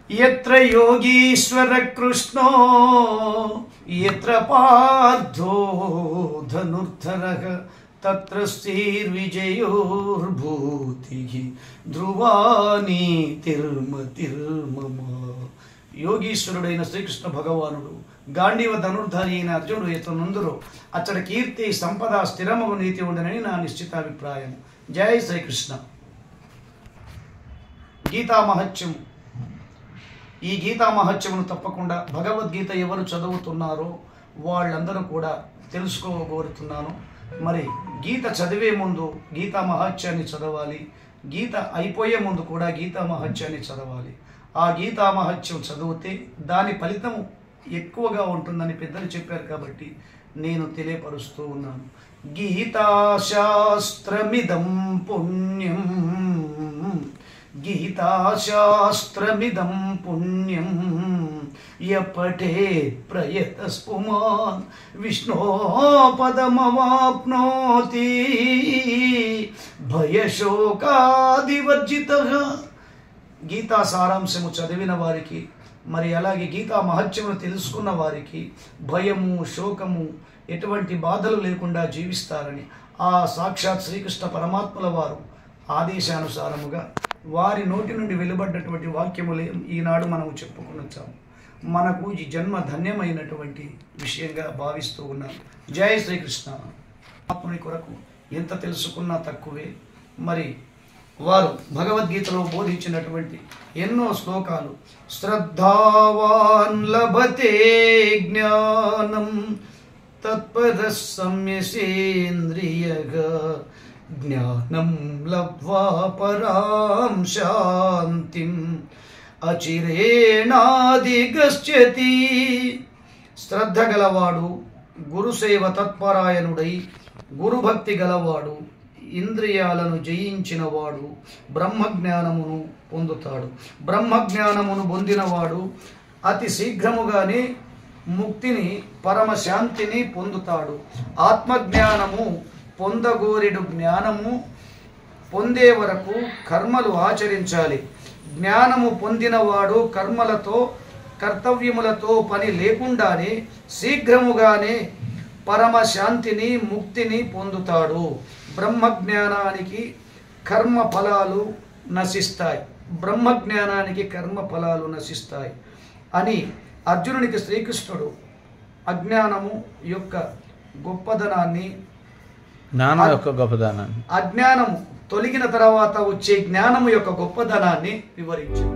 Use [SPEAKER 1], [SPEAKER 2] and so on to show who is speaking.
[SPEAKER 1] यत्र योगीश्वर कृष्णो यत्र पार्थो धनुर्धरः तत्र स्थिर्विजयोर्भूतिः ध्रुवा నీతిర్మతిర్మమ. యోగీశ్వరుడైన శ్రీకృష్ణ భగవానుడు గాంధీవ ధనుర్ధారి అయిన అర్జునుడు ఎతనుందురో అచ్చడి కీర్తి సంపద స్థిరమగు నీతి ఉండనని నా నిశ్చితాభిప్రాయం. జై శ్రీకృష్ణ. గీతా మహత్యం. ఈ గీతా మహత్యమును తప్పకుండా భగవద్గీత ఎవరు చదువుతున్నారో వాళ్ళందరూ కూడా తెలుసుకోగోరుతున్నాను. మరి గీత చదివే ముందు గీతా మహత్యాన్ని చదవాలి, గీత అయిపోయే ముందు కూడా గీతా మహత్యాన్ని చదవాలి. ఆ గీతా మహత్యం చదివితే దాని ఫలితము ఎక్కువగా ఉంటుందని పెద్దలు చెప్పారు కాబట్టి నేను తెలియపరుస్తూ ఉన్నాను. గీతాశాస్త్రమిదం పుణ్యం, గీతాశాస్త్రమిదం పుణ్యం యపఠే ప్రయతస్పుమాన్ విష్ణోపదమవాప్నోతి భయశోకాదివర్జితః. గీతా సారాంశము చదివిన వారికి, మరి అలాగే గీతా మహత్యమును తెలుసుకున్న వారికి భయము శోకము ఎటువంటి బాధలు లేకుండా జీవిస్తారని ఆ సాక్షాత్ శ్రీకృష్ణ పరమాత్మల వారు ఆదేశానుసారముగా వారి నోటి నుండి వెలువడ్డటువంటి వాక్యములే ఈనాడు మనము చెప్పుకునొచ్చాము. మనకు ఈ జన్మ ధన్యమైనటువంటి విషయంగా భావిస్తూ ఉన్నాను. జై శ్రీకృష్ణ. ఆత్మని కొరకు ఎంత తెలుసుకున్నా తక్కువే. మరి వారు భగవద్గీతలో బోధించినటువంటి ఎన్నో శ్లోకాలు శ్రద్ధావాన్ లభతే జ్ఞానం తత్పరః సంయసేంద్రియగా జ్ఞానం లబ్ధ్వా పరాం శాంతిం అచిరేణాధిగచ్చతి. శ్రద్ధ గలవాడు, గురుసేవ తత్పరాయణుడై గురుభక్తి గలవాడు, ఇంద్రియాలను జయించినవాడు బ్రహ్మజ్ఞానమును పొందుతాడు. బ్రహ్మజ్ఞానమును పొందినవాడు అతి శీఘ్రముగానే ముక్తిని పరమశాంతిని పొందుతాడు. ఆత్మజ్ఞానము పొందగోరెడు జ్ఞానము పొందే వరకు కర్మలు ఆచరించాలి. జ్ఞానము పొందినవాడు కర్మలతో కర్తవ్యములతో పని లేకుండానే శీఘ్రముగానే పరమశాంతిని ముక్తిని పొందుతాడు. బ్రహ్మజ్ఞానానికి కర్మ ఫలాలు నశిస్తాయి, బ్రహ్మజ్ఞానానికి కర్మ ఫలాలు నశిస్తాయి అని అర్జునునికి శ్రీకృష్ణుడు అజ్ఞానము యొక్క గొప్పదనాన్ని,
[SPEAKER 2] జ్ఞానం యొక్క గొప్పదనాన్ని,
[SPEAKER 1] అజ్ఞానము తొలగిన తర్వాత వచ్చే జ్ఞానము యొక్క గొప్పదనాన్ని వివరించాడు.